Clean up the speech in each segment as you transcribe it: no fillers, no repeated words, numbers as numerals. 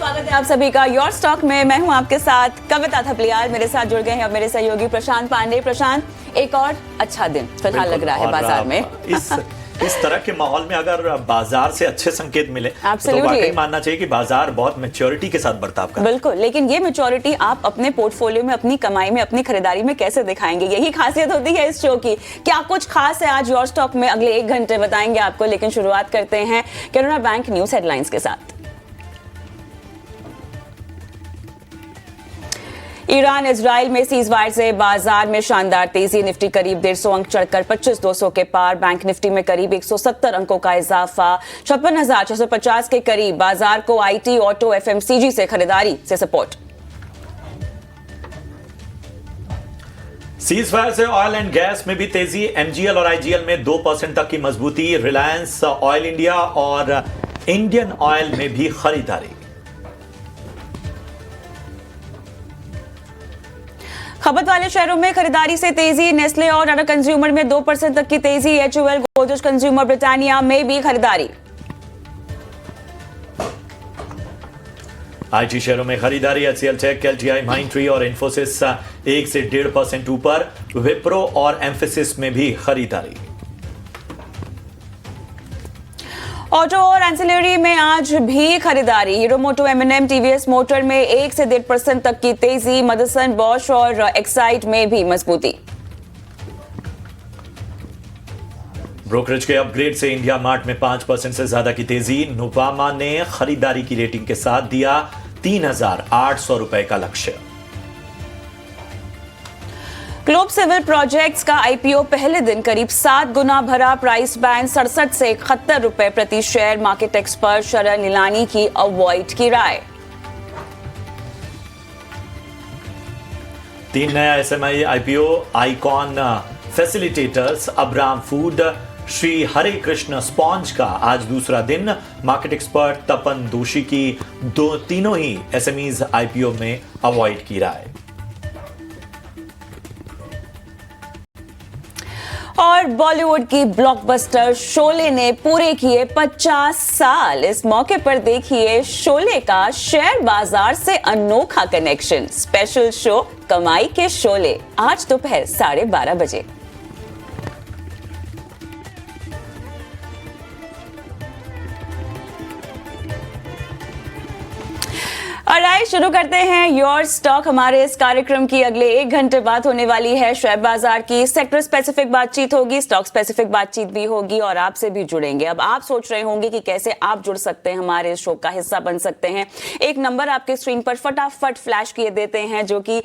स्वागत है आप सभी का योर स्टॉक में। मैं हूं आपके साथ कविता थपलियाल। मेरे साथ जुड़ गए हैं अब मेरे सहयोगी प्रशांत पांडे। प्रशांत, एक और अच्छा दिन फिलहाल लग रहा है बाजार में। इस तरह के माहौल में अगर बाजार से अच्छे संकेत मिले तो वाकई मानना चाहिए कि बाजार बहुत मैच्योरिटी के साथ बर्ताव कर रहा है। बिल्कुल, लेकिन ये मैच्योरिटी आप अपने पोर्टफोलियो में, अपनी कमाई में, अपनी खरीदारी में कैसे दिखाएंगे, यही खासियत होती है इस शो की। क्या कुछ खास है आज योर स्टॉक में, अगले 1 घंटे बताएंगे आपको। लेकिन शुरुआत करते हैं कैनरा बैंक न्यूज हेडलाइंस के साथ। ईरान इजराइल में सीजफायर से बाजार में शानदार तेजी। निफ्टी करीब 150 अंक चढ़कर 25,200 के पार। बैंक निफ्टी में करीब 170 अंकों का इजाफा। 56,650 के करीब। बाजार को आईटी, ऑटो, एफएमसीजी से खरीदारी से सपोर्ट। सीजफायर से ऑयल एंड गैस में भी तेजी। एमजीएल और आईजीएल में 2% तक की मजबूती। रिलायंस, ऑयल इंडिया और इंडियन ऑयल में भी खरीदारी। खपत वाले शहरों में खरीदारी से तेजी। नेस्ले और टाटा कंज्यूमर में 2% तक की तेजी। एचयूएल, गोदरेज कंज्यूमर, ब्रिटानिया में भी खरीदारी। आईटी शेयरों में खरीदारी। एचसीएल टेक, एलटीआई, माइंडट्री और इन्फोसिस 1 से 1.5% ऊपर। विप्रो और एम्फेसिस में भी खरीदारी। ऑटो और एंसिलरी में आज भी खरीदारी। हीरो मोटो, एमएनएम, टीवीएस मोटर में 1 से 1.5% तक की तेजी। मदरसन, बॉश और एक्साइड में भी मजबूती। ब्रोकरेज के अपग्रेड से इंडिया मार्ट में 5% से ज्यादा की तेजी। नुवामा ने खरीदारी की रेटिंग के साथ दिया 3,800 रुपए का लक्ष्य। ग्लोब सिविल प्रोजेक्ट्स का आईपीओ पहले दिन करीब 7 गुना भरा। प्राइस बैंड 67 से 71 रुपए प्रति शेयर। मार्केट एक्सपर्ट शरण नीलानी की अवॉइड की राय। 3 नया SME IPO. Icon facilitators, Abram food, Shri Hare Krishna sponge का आज दूसरा दिन। मार्केट एक्सपर्ट तपन दोषी की तीनों ही एसएमईज आईपीओ में अवॉइड की राय। और बॉलीवुड की ब्लॉकबस्टर शोले ने पूरे किए 50 साल। इस मौके पर देखिए शोले का शेयर बाजार से अनोखा कनेक्शन। स्पेशल शो कमाई के शोले, आज दोपहर 12:30 बजे। ऑलराइट, शुरू करते हैं योर स्टॉक। हमारे इस कार्यक्रम की अगले 1 घंटे बाद होने वाली है शेयर बाजार की सेक्टर स्पेसिफिक बातचीत होगी, स्टॉक स्पेसिफिक बातचीत भी होगी और आपसे भी जुड़ेंगे। अब आप सोच रहे होंगे कि कैसे आप जुड़ सकते हैं, हमारे शो का हिस्सा बन सकते हैं। एक नंबर आपके स्क्रीन पर फटाफट फ्लैश किए देते हैं, जो कि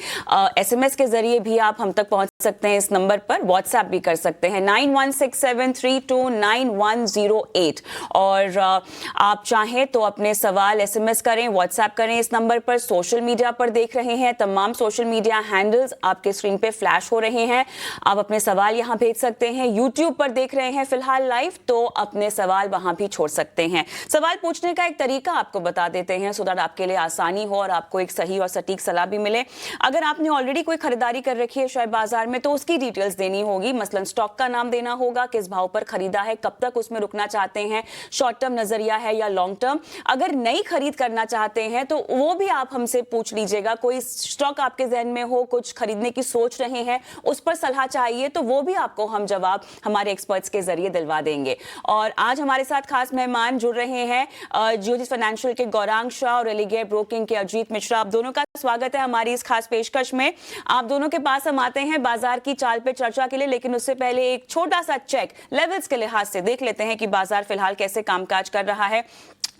एसएमएस के जरिए भी आप हम तक पहुंच सकते हैं। इस नंबर पर व्हाट्सएप भी कर सकते हैं 9167329108। और आप चाहें तो अपने सवाल एसएमएस करें, व्हाट्सएप करें इस नंबर पर। सोशल मीडिया पर देख रहे हैं, तमाम सोशल मीडिया हैंडल्स आपके स्क्रीन पे फ्लैश हो रहे हैं। आप अपने सवाल यहां भेज सकते हैं। यूट्यूब पर देख रहे हैं फिलहाल लाइव, तो अपने सवाल वहां भी छोड़ सकते हैं। सवाल पूछने का एक तरीका आपको बता देते हैं, सो दैट आपके लिए आसानी हो और आपको एक सही और सटीक सलाह भी मिले। अगर आपने ऑलरेडी कोई खरीदारी कर रखी है शेयर बाजार में, तो उसकी डिटेल्स देनी होगी। मसलन स्टॉक का नाम देना होगा, किस भाव पर खरीदा है, कब तक उसमें रुकना चाहते हैं, शॉर्ट टर्म नजरिया है या लॉन्ग टर्म। अगर नई खरीद करना चाहते हैं तो वो भी आप हमसे पूछ लीजिएगा। कोई स्टॉक आपके जहन में हो, कुछ खरीदने की सोच रहे हैं, उस पर सलाह चाहिए, तो वो भी आपको हम जवाब हमारे एक्सपर्ट्स के जरिए दिलवा देंगे। और आज हमारे साथ खास मेहमान जुड़ रहे हैं ज्योतिष फाइनेंशियल के गौरांग शाह और एलिगेयर ब्रोकिंग के अजीत मिश्रा। आप दोनों का स्वागत है हमारी इस खास पेशकश में। आप दोनों के पास हम आते हैं बाजार की चाल पे चर्चा के लिए, लेकिन उससे पहले एक छोटा सा चेक लेवल्स के लिहाज से देख लेते हैं कि बाजार फिलहाल कैसे कामकाज कर रहा है।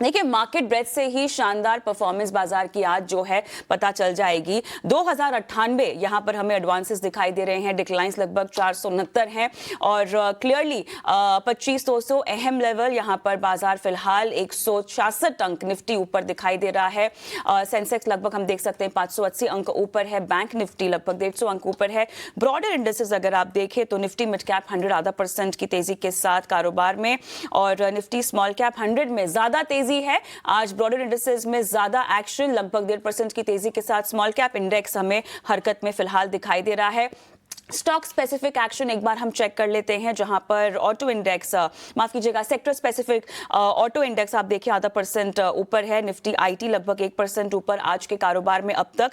देखिए, मार्केट ब्रेथ से ही शानदार परफॉर्मेंस बाजार की आज जो है पता चल जाएगी। 2098 यहां पर हमें एडवांसेस दिखाई दे रहे हैं। डिक्लाइंस लगभग 469 हैं और क्लियरली 25,200 अहम लेवल यहां पर बाजार फिलहाल 166 अंक निफ्टी ऊपर दिखाई दे रहा है। सेंसेक्स लगभग हम देख सकते हैं 580 अंक ऊपर है। बैंक निफ्टी लगभग 150 अंक ऊपर है। ब्रॉडर इंडेक्सेस अगर आप देखें तो निफ्टी मिड कैप 100 0.5% की तेजी के साथ कारोबार में, और निफ्टी स्मॉल कैप 100 में ज्यादा तेजी है। आज ब्रॉडर इंडेक्सेस में ज्यादा एक्शन, लगभग 1.5% की तेजी के साथ स्मॉल कैप इंडेक्स हमें हरकत में फिलहाल दिखाई दे रहा है। स्टॉक स्पेसिफिक एक्शन एक बार हम चेक कर लेते हैं, जहां पर ऑटो इंडेक्स, माफ कीजिएगा, सेक्टर स्पेसिफिक ऑटो इंडेक्स आप देखिए आधा % ऊपर है। निफ्टी आईटी लगभग 1% ऊपर आज के कारोबार में अब तक।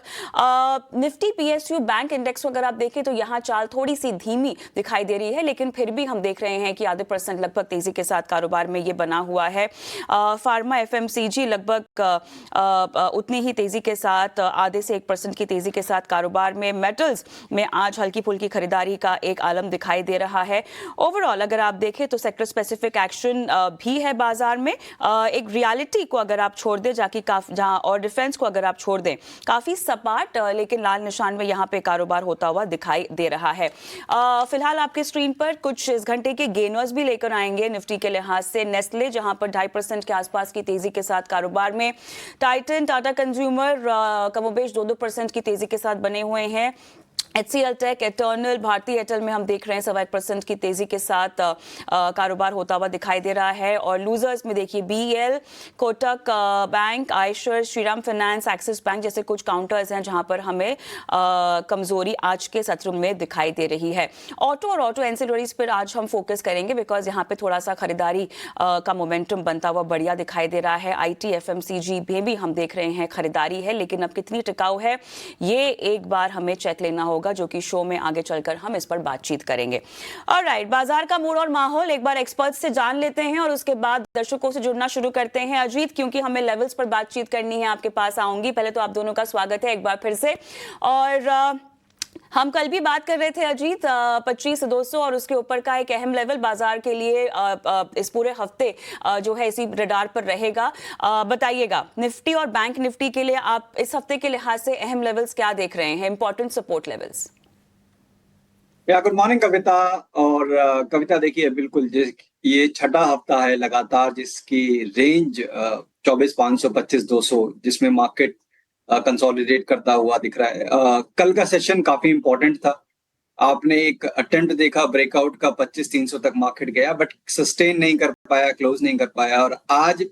निफ्टी पीएसयू बैंक इंडेक्स को अगर आप देखें तो यहां चाल थोड़ी सी धीमी दिखाई दे रही है, लेकिन फिर भी हम देख रहे हैं कि आधे % लगभग तेजी के साथ कारोबार में ये बना हुआ है। फार्मा एफएमसीजी लगभग उतनी ही तेजी के साथ, आधे से 1% की तेजी के साथ कारोबार में। मेटल्स में आज हल्की फुल्की खरीदारी का एक आलम दिखाई दे रहा है। ओवरऑल अगर आप देखें तो सेक्टर स्पेसिफिक एक्शन भी है बाजार में। एक रियलिटी को अगर आप छोड़ दें जहां और डिफेंस को अगर आप छोड़ दें, काफी सपाट लेकिन लाल निशान में यहां पे कारोबार होता हुआ दिखाई दे रहा है। फिलहाल आपके स्क्रीन पर कुछ इस घंटे के गेनर्स भी लेकर आएंगे निफ्टी के लिहाज से। नेस्ले जहां पर 2.5% के आसपास की तेजी के साथ कारोबार में। टाइटन, टाटा कंज्यूमर कमोबेश 2% की तेजी के साथ बने हुए हैं। HCL टेक, एटर्नल, भारतीय एयरटेल में हम देख रहे हैं 1.25% की तेजी के साथ कारोबार होता हुआ दिखाई दे रहा है। और लूजर्स में देखिए BEL, Kotak bank, Eicher, Shriram finance, axis bank जैसे कुछ काउंटर्स हैं जहां पर हमें कमजोरी आज के सत्र में दिखाई दे रही है। ऑटो और ऑटो एंसिलरीज पर आज हम फोकस करेंगे, बिकॉज यहाँ पे थोड़ा सा खरीदारी का मोमेंटम बनता हुआ बढ़िया दिखाई दे रहा है। IT, FMCG में भी हम देख रहे हैं खरीदारी है, लेकिन अब कितनी टिकाऊ है ये एक बार हमें चेक लेना होगा, जो कि शो में आगे चलकर हम इस पर बातचीत करेंगे। ऑलराइट, बाजार का मूड और माहौल एक बार एक्सपर्ट से जान लेते हैं और उसके बाद दर्शकों से जुड़ना शुरू करते हैं। अजीत, क्योंकि हमें लेवल्स पर बातचीत करनी है, आपके पास आऊंगी। पहले तो आप दोनों का स्वागत है एक बार फिर से। और हम कल भी बात कर रहे थे अजीत, 25,200 और उसके ऊपर का एक अहम लेवल बाजार के लिए इस पूरे हफ्ते जो है इसी रडार पर रहेगा। बताइएगा, निफ्टी और बैंक निफ्टी के लिए आप इस हफ्ते के लिहाज से अहम लेवल्स क्या देख रहे हैं, important support levels? Good morning Kavita. और कविता देखिए, बिल्कुल ये छठा हफ्ता है लगातार जिसकी रेंज 24,500, 25,200 जिसमें मार्केट कंसोलिडेट करता हुआ दिख रहा है। कल का सेशन काफी इंपॉर्टेंट था। आपने एक अटेम्प्ट देखा ब्रेकआउट का, 25,300 तक मार्केट गया बट सस्टेन नहीं कर पाया, क्लोज नहीं कर पाया। और आज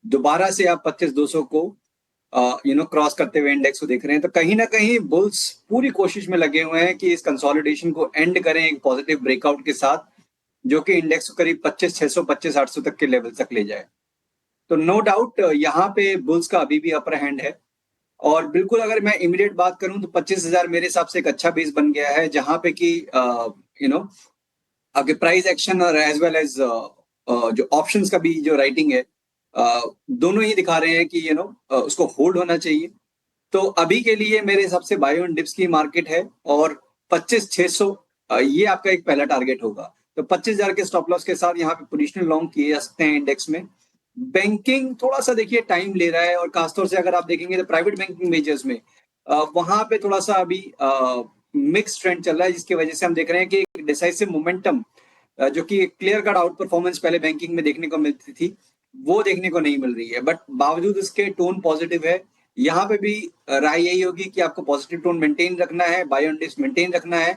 दोबारा से आप 25,200 को क्रॉस करते हुए इंडेक्स को देख रहे हैं। तो कहीं ना कहीं बुल्स पूरी कोशिश में लगे हुए हैं कि इस कंसोलिडेशन को एंड करें एक पॉजिटिव ब्रेकआउट के साथ, जो कि इंडेक्स को करीब 25,600, 25,800 तक के लेवल तक ले जाए। तो नो डाउट यहाँ पे बुल्स का अभी भी अपर हैंड है। और बिल्कुल अगर मैं इमीडिएट बात करूं तो 25,000 मेरे हिसाब से एक अच्छा बेस बन गया है, जहां पे कि आगे प्राइस एक्शन और एज वेल एज जो ऑप्शंस का भी जो राइटिंग है, दोनों ही दिखा रहे हैं कि उसको होल्ड होना चाहिए। तो अभी के लिए मेरे हिसाब से बाय ऑन डिप्स की मार्केट है और 25,600 ये आपका एक पहला टारगेट होगा। तो 25,000 के स्टॉप लॉस के साथ यहाँ पे पोजिशनल लॉन्ग किए जा सकते हैं इंडेक्स में। बैंकिंग थोड़ा सा देखिए टाइम ले रहा है, और खासतौर से अगर आप देखेंगे तो प्राइवेट बैंकिंग मेजर्स में वहां पे थोड़ा सा अभी मिक्स ट्रेंड चल रहा है, जिसकी वजह से हम देख रहे हैं कि डिसाइसिव मोमेंटम जो कि क्लियर कट आउट परफॉर्मेंस पहले बैंकिंग में देखने को मिलती थी, वो देखने को नहीं मिल रही है। बट बावजूद इसके टोन पॉजिटिव है। यहाँ पे भी राय यही होगी कि आपको पॉजिटिव टोन मेंटेन रखना है, बाय ऑन डिप्स मेंटेन रखना है।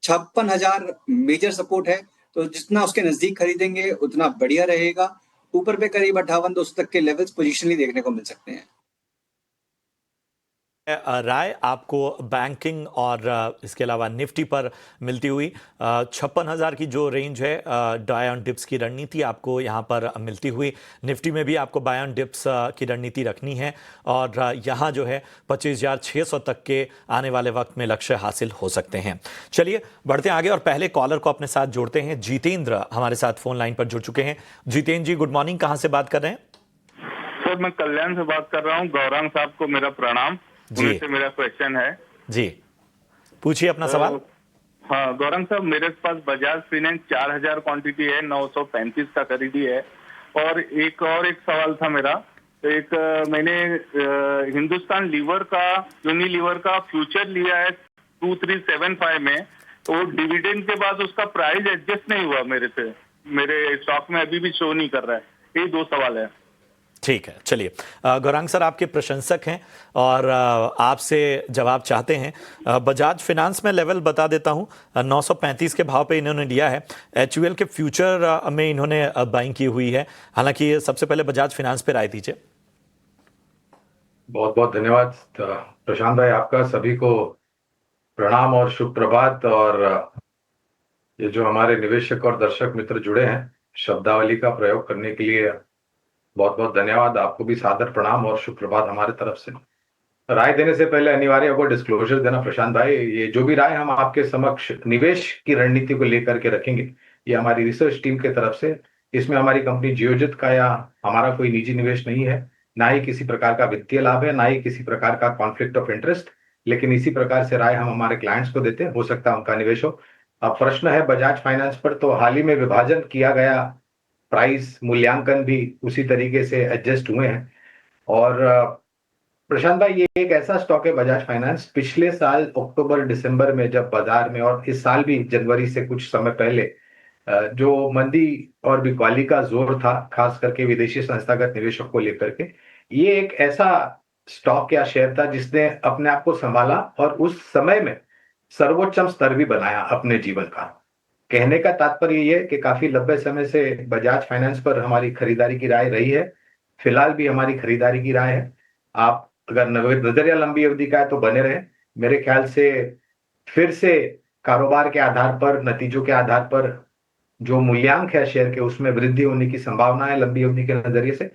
56,000 मेजर सपोर्ट है, तो जितना उसके नजदीक खरीदेंगे उतना बढ़िया रहेगा। ऊपर पे करीब 58,200 तक के लेवल्स पोजिशनली देखने को मिल सकते हैं। राय आपको बैंकिंग और इसके अलावा निफ्टी पर मिलती हुई 56,000 की जो रेंज है, बाय ऑन डिप्स की रणनीति आपको यहाँ पर मिलती हुई। निफ्टी में भी आपको बाय ऑन डिप्स की रणनीति रखनी है और यहाँ जो है 25,600 तक के आने वाले वक्त में लक्ष्य हासिल हो सकते हैं। चलिए बढ़ते आगे और पहले कॉलर को अपने साथ जोड़ते हैं। जितेंद्र हमारे साथ फोन लाइन पर जुड़ चुके हैं। जितेंद्र जी, गुड मॉर्निंग, कहाँ से बात कर रहे हैं? सर मैं कल्याण से बात कर रहा हूँ। गौरांग साहब को मेरा प्रणाम। उनसे मेरा क्वेश्चन है जी, पूछिए अपना सवाल। हाँ गौरांग साहब, मेरे पास बजाज फाइनेंस 4,000 क्वांटिटी है, 935 का खरीदी है। और एक सवाल था मेरा, एक मैंने हिंदुस्तान लीवर का, यूनिलीवर का फ्यूचर लिया है 2375 में, तो डिविडेंड के बाद उसका प्राइस एडजस्ट नहीं हुआ मेरे स्टॉक में अभी भी शो नहीं कर रहा है। ये दो सवाल है। ठीक है, चलिए गौरांग सर आपके प्रशंसक हैं और आपसे जवाब चाहते हैं। बजाज फाइनेंस में लेवल बता देता हूं, 935 के भाव पे इन्होंने लिया है। HUL के फ्यूचर में इन्होंने बाइंग की हुई है। हालांकि सबसे पहले बजाज फाइनेंस पे राय दीजिए। बहुत बहुत धन्यवाद प्रशांत भाई, आपका सभी को प्रणाम और शुभ प्रभात। और ये जो हमारे निवेशक और दर्शक मित्र जुड़े हैं, शब्दावली का प्रयोग करने के लिए बहुत बहुत धन्यवाद। आपको भी सादर प्रणाम और शुभ प्रभात हमारे तरफ से। राय देने से पहले अनिवार्य होगा डिस्क्लोजर देना प्रशांत भाई। ये जो भी राय हम आपके समक्ष निवेश की रणनीति को लेकर के रखेंगे, ये हमारी रिसर्च टीम के तरफ से, इसमें हमारी कंपनी जियोजित का या हमारा कोई निजी निवेश नहीं है, ना ही किसी प्रकार का वित्तीय लाभ है, ना ही किसी प्रकार का कॉन्फ्लिक्ट ऑफ इंटरेस्ट। लेकिन इसी प्रकार से राय हम हमारे क्लाइंट्स को देते हैं, हो सकता है उनका निवेश हो। अब प्रश्न है बजाज फाइनेंस पर, तो हाल ही में विभाजन किया गया, प्राइस मूल्यांकन भी उसी तरीके से एडजस्ट हुए हैं। और प्रशांत भाई, ये एक ऐसा स्टॉक है बजाज फाइनेंस, पिछले साल अक्टूबर दिसंबर में जब बाजार में, और इस साल भी जनवरी से कुछ समय पहले जो मंदी और बिकवाली का जोर था, खास करके विदेशी संस्थागत निवेशक को लेकर के, ये एक ऐसा स्टॉक या शेयर था जिसने अपने आप को संभाला और उस समय में सर्वोच्चम स्तर भी बनाया अपने जीवन का। कहने का तात्पर्य ये है कि काफी लंबे समय से बजाज फाइनेंस पर हमारी खरीदारी की राय रही है, फिलहाल भी हमारी खरीदारी की राय है। आप अगर नजरिया लंबी अवधि का है तो बने रहे। मेरे ख्याल से फिर से कारोबार के आधार पर, नतीजों के आधार पर जो मूल्यांक है शेयर के, उसमें वृद्धि होने की संभावना है लंबी अवधि के नजरिए से।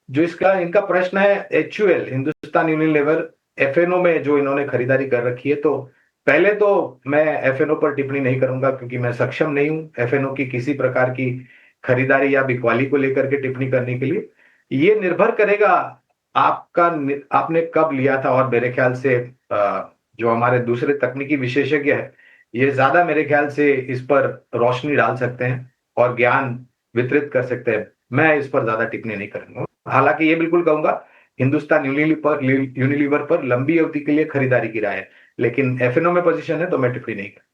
जो इसका इनका प्रश्न है HUL, हिंदुस्तान यूनिलीवर, FNO में जो इन्होंने खरीदारी कर रखी है, तो पहले तो मैं FNO पर टिप्पणी नहीं करूंगा क्योंकि मैं सक्षम नहीं हूं FNO की किसी प्रकार की खरीदारी या बिकवाली को लेकर के टिप्पणी करने के लिए। ये निर्भर करेगा आपने कब लिया था, और मेरे ख्याल से जो हमारे दूसरे तकनीकी विशेषज्ञ है, ये ज्यादा मेरे ख्याल से इस पर रोशनी डाल सकते हैं और ज्ञान वितरित कर सकते हैं। मैं इस पर ज्यादा टिप्पणी नहीं करूंगा। हालांकि ये बिल्कुल कहूंगा हिंदुस्तान यूनिलीवर पर लंबी अवधि के लिए खरीदारी की राय है, लेकिन FNO में पोजीशन है तो मैं टिप्पणी नहीं करूंगा।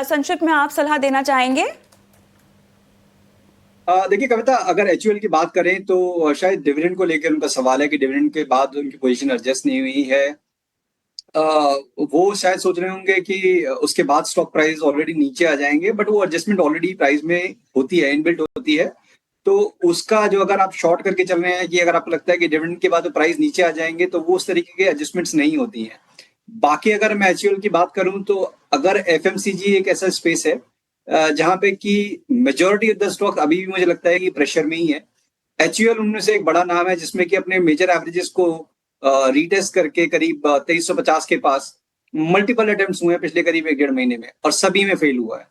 संक्षिप्त में आप सलाह देना चाहेंगे? देखिए कविता, अगर HUL की बात करें तो शायद डिविडेंड को लेकर उनका सवाल है कि डिविडेंड के बाद उनकी पोजीशन एडजस्ट नहीं हुई है। वो शायद सोच रहे होंगे कि उसके बाद स्टॉक प्राइस ऑलरेडी नीचे आ जाएंगे, बट वो एडजस्टमेंट ऑलरेडी प्राइस में होती है, इनबिल्ट होती है। तो उसका जो, अगर आप शॉर्ट करके चल रहे हैं कि अगर आपको लगता है कि डिविडेंड के बाद तो प्राइस नीचे आ जाएंगे, तो वो उस तरीके के एडजस्टमेंट्स नहीं होती हैं। बाकी अगर मैं HUL की बात करूं तो अगर FMCG एक ऐसा स्पेस है जहां पे कि मेजॉरिटी ऑफ द स्टॉक अभी भी मुझे लगता है कि प्रेशर में ही है। HUL उनमें से एक बड़ा नाम है जिसमें कि अपने मेजर एवरेजेस को रीटेस्ट करके करीब 2350 के पास मल्टीपल अटेम्प्ट्स हुए हैं पिछले करीब 1-1.5 महीने में, और सभी में फेल हुआ है।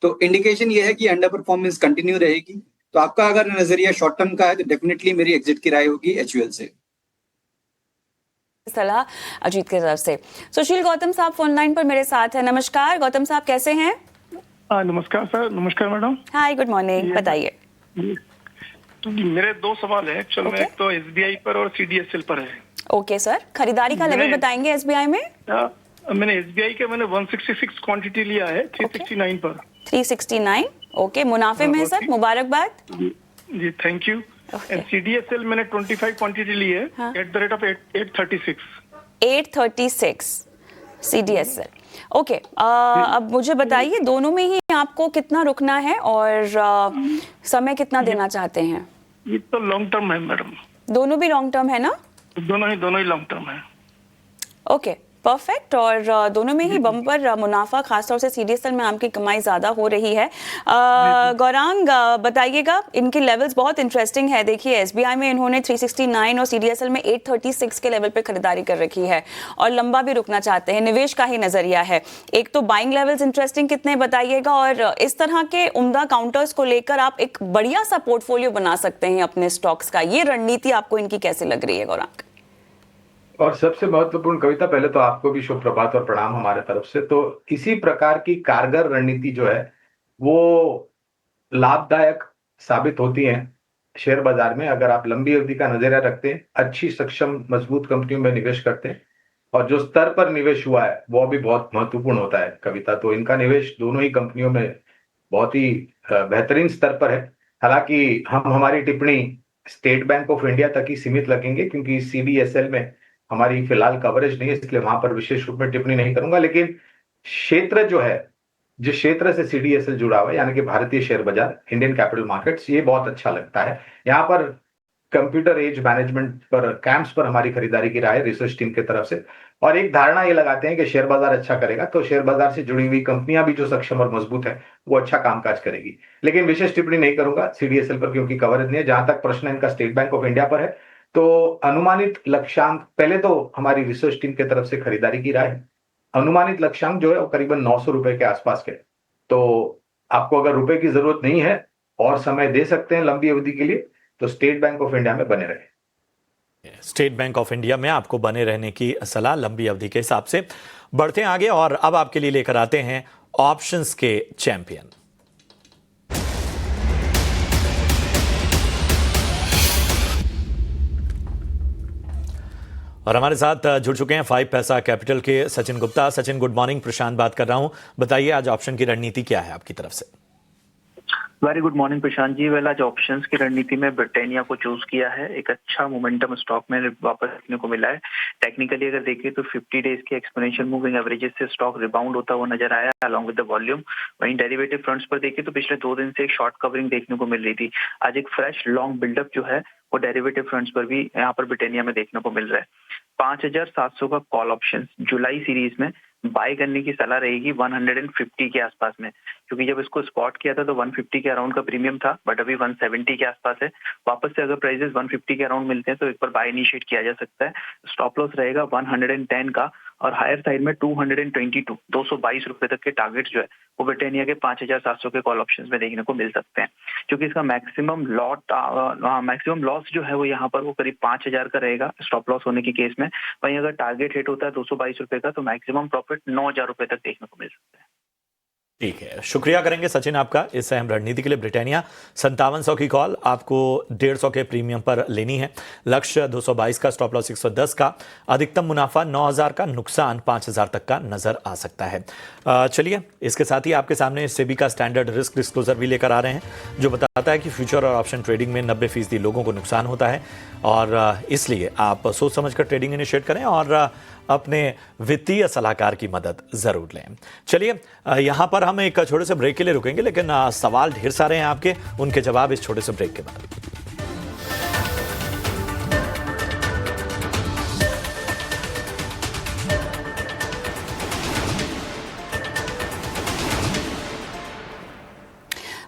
तो इंडिकेशन ये है कि अंडर परफॉर्मेंस कंटिन्यू रहेगी। तो आपका अगर नजरिया शॉर्ट टर्म का है तो डेफिनेटली मेरी एग्जिट की राय होगी HUL से। सलाह अजीत की तरफ से। सुशील गौतम साहब फोन लाइन पर मेरे साथ है। नमस्कार गौतम साहब, कैसे हैं? नमस्कार सर। नमस्कार मैडम। हाय, गुड मॉर्निंग, बताइए। तो मेरे दो सवाल है एक्चुअल में, एक तो SBI पर और CDSL पर है। ओके सर, खरीदारी का लेवल बताएंगे SBI में? मैंने SBI के 166 क्वांटिटी लिया है 369 पर। 369, ओके। मुनाफे में सर, मुबारकबाद जी, थैंक यू। CDSL मैंने 25 क्वांटिटी ली है at the rate of 836 CDSL, okay. अब मुझे बताइए दोनों में ही आपको कितना रुकना है और समय कितना देना चाहते हैं? ये तो लॉन्ग टर्म है मैडम। दोनों भी लॉन्ग टर्म है ना? दोनों ही लॉन्ग टर्म है। Okay, perfect. और दोनों में ही बम्पर मुनाफा, खासतौर से CDSL में आपकी कमाई ज्यादा हो रही है। गौरांग बताइएगा, इनके लेवल्स बहुत इंटरेस्टिंग है। देखिए SBI में इन्होंने 369 और CDSL में 836 के लेवल पे खरीदारी कर रखी है और लंबा भी रुकना चाहते हैं। निवेश का ही नजरिया है। एक तो बाइंग लेवल्स इंटरेस्टिंग कितने बताइएगा, और इस तरह के उम्दा काउंटर्स को लेकर आप एक बढ़िया सा पोर्टफोलियो बना सकते हैं अपने स्टॉक्स का। ये रणनीति आपको इनकी कैसे लग रही है गौरांग? और सबसे महत्वपूर्ण कविता, पहले तो आपको भी शुभ प्रभात और प्रणाम हमारे तरफ से। तो इसी प्रकार की कारगर रणनीति जो है वो लाभदायक साबित होती है शेयर बाजार में, अगर आप लंबी अवधि का नजरिया रखते हैं, अच्छी सक्षम मजबूत कंपनियों में निवेश करते हैं, और जो स्तर पर निवेश हुआ है वो भी बहुत महत्वपूर्ण होता है कविता। तो इनका निवेश दोनों ही कंपनियों में बहुत ही बेहतरीन स्तर पर है। हालांकि हम हमारी टिप्पणी स्टेट बैंक ऑफ इंडिया तक ही सीमित रखेंगे क्योंकि CDSL में हमारी फिलहाल कवरेज नहीं है, इसलिए वहां पर विशेष रूप में टिप्पणी नहीं करूंगा। लेकिन क्षेत्र जो है, जिस क्षेत्र से CDSL जुड़ा हुआ है, यानी कि भारतीय शेयर बाजार, इंडियन कैपिटल मार्केट्स, ये बहुत अच्छा लगता है। यहाँ पर कंप्यूटर एज मैनेजमेंट पर कैंप्स पर हमारी खरीदारी की राय है रिसर्च टीम की तरफ से। और एक धारणा ये लगाते हैं कि शेयर बाजार अच्छा करेगा तो शेयर बाजार से जुड़ी हुई कंपनियां भी जो सक्षम और मजबूत है वो अच्छा कामकाज करेगी। लेकिन विशेष टिप्पणी नहीं करूंगा सीडीएसएल पर क्योंकि कवरेज नहीं है। जहां तक प्रश्न इनका स्टेट बैंक ऑफ इंडिया पर है तो अनुमानित लक्ष्यांक, पहले तो हमारी रिसर्च टीम की तरफ से खरीदारी की राय है, अनुमानित लक्ष्यांक जो है वो करीबन 900 रुपए के आसपास के। तो आपको अगर रुपए की जरूरत नहीं है और समय दे सकते हैं लंबी अवधि के लिए तो स्टेट बैंक ऑफ इंडिया में बने रहे। स्टेट बैंक ऑफ इंडिया में आपको बने रहने की सलाह लंबी अवधि के हिसाब से। बढ़ते हैं आगे और अब आपके लिए लेकर आते हैं ऑप्शंस के चैंपियन। और हमारे साथ जुड़ चुके हैं 5 पैसा कैपिटल के सचिन गुप्ता। Sachin, good morning. प्रशांत बात कर रहा हूं। बताइए आज ऑप्शन की रणनीति क्या है आपकी तरफ से? Very good morning Prashant ji. Well, आज ऑप्शंस की रणनीति में ब्रिटानिया को चूज किया है। एक अच्छा मोमेंटम स्टॉक में वापस देखने को मिला है। टेक्निकली अगर देखें तो 50 डेज के एक्सपोनेंशियल मूविंग एवरेजेस से स्टॉक रिबाउंड होता हुआ नजर आया अलॉन्ग विद द वॉल्यूम। वहीं डेरिवेटिव फ्रंट्स पर देखें तो पिछले 2 दिन से एक शॉर्ट कवरिंग देखने को मिल रही थी। आज एक फ्रेश लॉन्ग बिल्डअप जो है वो डेरिवेटिव फ्रंट्स पर भी यहाँ पर ब्रिटानिया में देखने को मिल रहा है। 5700 का कॉल ऑप्शन जुलाई सीरीज में बाय करने की सलाह रहेगी 150 के आसपास में, क्योंकि जब इसको स्पॉट किया था तो 150 के अराउंड का प्रीमियम था, बट अभी 170 के आसपास है। वापस से अगर प्राइसेस 150 के अराउंड मिलते हैं तो एक बार बाय इनिशिएट किया जा सकता है। स्टॉप लॉस रहेगा 110 का और हायर साइड में 222 रुपए तक के टारगेट्स जो है वो ब्रिटानिया के 5700 के कॉल ऑप्शंस में देखने को मिल सकते हैं, क्योंकि इसका मैक्सिमम लॉस जो है वो यहाँ पर वो करीब 5000 का रहेगा स्टॉप लॉस होने की केस में। वहीं अगर टारगेट हिट होता है 222 रुपए का तो मैक्सिमम प्रॉफिट 9000 रुपए तक देखने को मिल सकता है। ठीक है, शुक्रिया करेंगे सचिन आपका इस अहम रणनीति के लिए। ब्रिटानिया 5700 की कॉल आपको 150 के प्रीमियम पर लेनी है। लक्ष्य 222 का, स्टॉप लॉस 110 का, अधिकतम मुनाफा 9000 का, नुकसान 5000 तक का नजर आ सकता है। चलिए इसके साथ ही आपके सामने सेबी का स्टैंडर्ड रिस्क डिस्क्लोजर भी लेकर आ रहे हैं जो बताता है कि फ्यूचर और ऑप्शन ट्रेडिंग में 90% लोगों को नुकसान होता है और इसलिए आप सोच समझकर ट्रेडिंग इनिशिएट करें और अपने वित्तीय सलाहकार की मदद जरूर लें। चलिए यहां पर हम एक छोटे से ब्रेक के लिए रुकेंगे, लेकिन सवाल ढेर सारे हैं आपके, उनके जवाब इस छोटे से ब्रेक के बाद।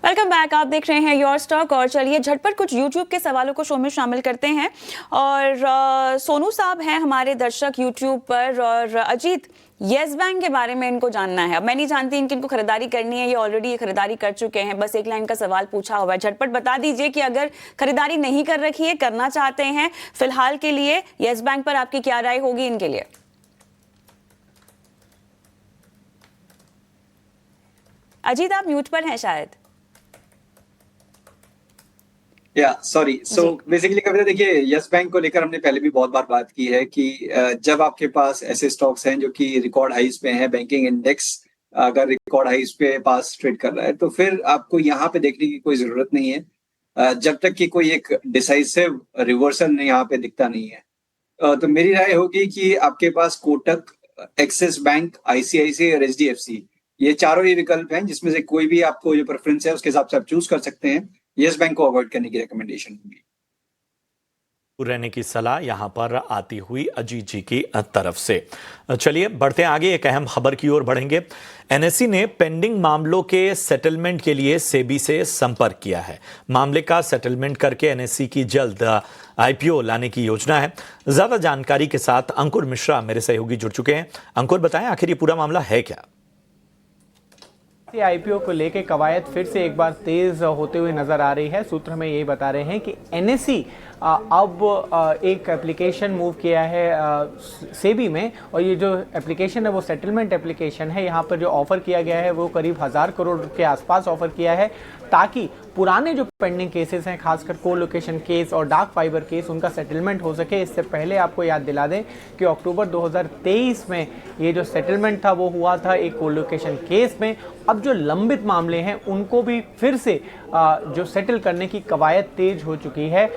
Welcome back. आप देख रहे हैं योर स्टॉक और चलिए झटपट कुछ यूट्यूब के सवालों को शो में शामिल करते हैं। और सोनू साहब हैं हमारे दर्शक यूट्यूब पर और अजीत येस बैंक के बारे में इनको जानना है। अब मैं नहीं जानती इनको खरीदारी करनी है, ये ऑलरेडी खरीदारी कर चुके हैं, बस एक लाइन का सवाल पूछा हुआ है। झटपट बता दीजिए कि अगर खरीदारी नहीं कर रखी है, करना चाहते हैं फिलहाल के लिए येस बैंक पर आपकी क्या राय होगी इनके लिए? अजीत आप म्यूट पर हैं शायद। सॉरी। सो बेसिकली कविता देखिए, यस बैंक को लेकर हमने पहले भी बहुत बार बात की है कि जब आपके पास ऐसे स्टॉक्स हैं जो कि रिकॉर्ड हाइज पे हैं, बैंकिंग इंडेक्स अगर रिकॉर्ड हाइज पे पास ट्रेड कर रहा है तो फिर आपको यहाँ पे देखने की कोई जरूरत नहीं है जब तक कि कोई एक डिसाइसिव रिवर्सल यहाँ पे दिखता नहीं है। तो मेरी राय होगी कि आपके पास कोटक, एक्सिस बैंक, आईसीआईसीआई और एचडीएफसी, ये चारों ही विकल्प हैं जिसमें से कोई भी आपको जो प्रेफरेंस है उसके हिसाब से आप चूज कर सकते हैं। यस बैंक को अवॉइड करने की रिकमेंडेशन होगी। रहने की सलाह यहां पर आती हुई अजीत जी की तरफ से। चलिए बढ़ते हैं आगे, एक अहम खबर की ओर बढ़ेंगे। एनएसई ने पेंडिंग मामलों के सेटलमेंट के लिए सेबी से संपर्क किया है। मामले का सेटलमेंट करके एनएसई की जल्द आईपीओ लाने की योजना है। ज्यादा जानकारी के साथ अंकुर मिश्रा मेरे सहयोगी जुड़ चुके हैं। अंकुर बताएं आखिर ये पूरा मामला है क्या? आईपीओ को लेकर कवायद फिर से एक बार तेज होते हुए नजर आ रही है। सूत्र हमें यही बता रहे हैं कि एनएसई अब एक एप्लीकेशन मूव किया है सेबी में, और ये जो एप्लीकेशन है वो सेटलमेंट एप्लीकेशन है। यहाँ पर जो ऑफर किया गया है वो करीब 1000 करोड़ के आसपास ऑफर किया है, ताकि पुराने जो पेंडिंग केसेस हैं, खासकर कोलोकेशन केस और डार्क फाइबर केस, उनका सेटलमेंट हो सके। इससे पहले आपको याद दिला दें कि अक्टूबर 2023 में ये जो सेटलमेंट था वो हुआ था एक कोलोकेशन केस में। अब जो लंबित मामले हैं उनको भी फिर से जो सेटल करने की कवायद तेज हो चुकी है।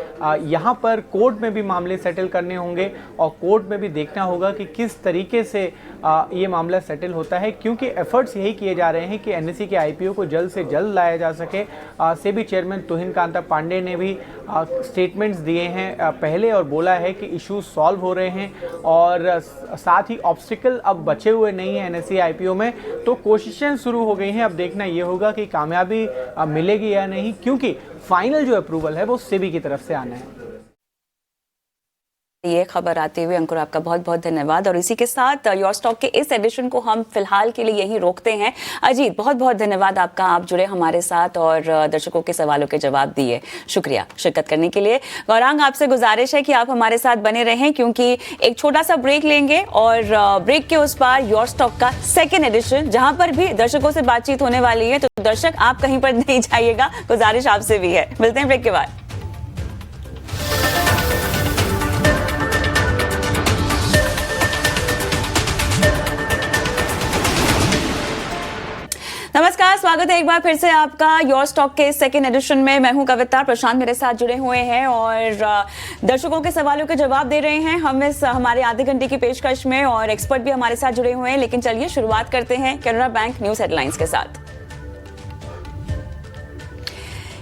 यहाँ पर कोर्ट में भी मामले सेटल करने होंगे और कोर्ट में भी देखना होगा कि किस तरीके से ये मामला सेटल होता है, क्योंकि एफर्ट्स यही किए जा रहे हैं कि एनएसई के आईपीओ को जल्द से जल्द लाया जा सके है। सेबी चेयरमैन तुहिन कांता पांडे ने भी स्टेटमेंट्स दिए हैं पहले और बोला है कि इश्यूज सॉल्व हो रहे हैं और साथ ही ऑब्स्टिकल अब बचे हुए नहीं है एनएसई आईपीओ में, तो कोशिशें शुरू हो गई हैं। अब देखना ये होगा कि कामयाबी मिलेगी या नहीं, क्योंकि फाइनल जो अप्रूवल है वो सेबी की तरफ से आना है। ये खबर आते हुए अंकुर आपका बहुत बहुत धन्यवाद। और इसी के साथ योर स्टॉक के इस एडिशन को हम फिलहाल के लिए यहीं रोकते हैं। अजीत, बहुत बहुत धन्यवाद आपका, आप जुड़े हमारे साथ और दर्शकों के सवालों के जवाब दिए। शुक्रिया शिरकत करने के लिए। गौरांग, आपसे गुजारिश है कि आप हमारे साथ बने रहें, क्योंकि एक छोटा सा ब्रेक लेंगे और ब्रेक के उस पार योर स्टॉक का सेकेंड एडिशन, जहां पर भी दर्शकों से बातचीत होने वाली है। तो दर्शक आप कहीं पर नहीं जाइएगा, गुजारिश आपसे भी है। मिलते हैं ब्रेक के बाद। नमस्कार, स्वागत है एक बार फिर से आपका योर स्टॉक के सेकेंड एडिशन में। मैं हूं कविता, प्रशांत मेरे साथ जुड़े हुए हैं और दर्शकों के सवालों के जवाब दे रहे हैं हम इस हमारे आधे घंटे की पेशकश में, और एक्सपर्ट भी हमारे साथ जुड़े हुए हैं। लेकिन चलिए शुरुआत करते हैं कैनरा बैंक न्यूज हेडलाइंस के साथ।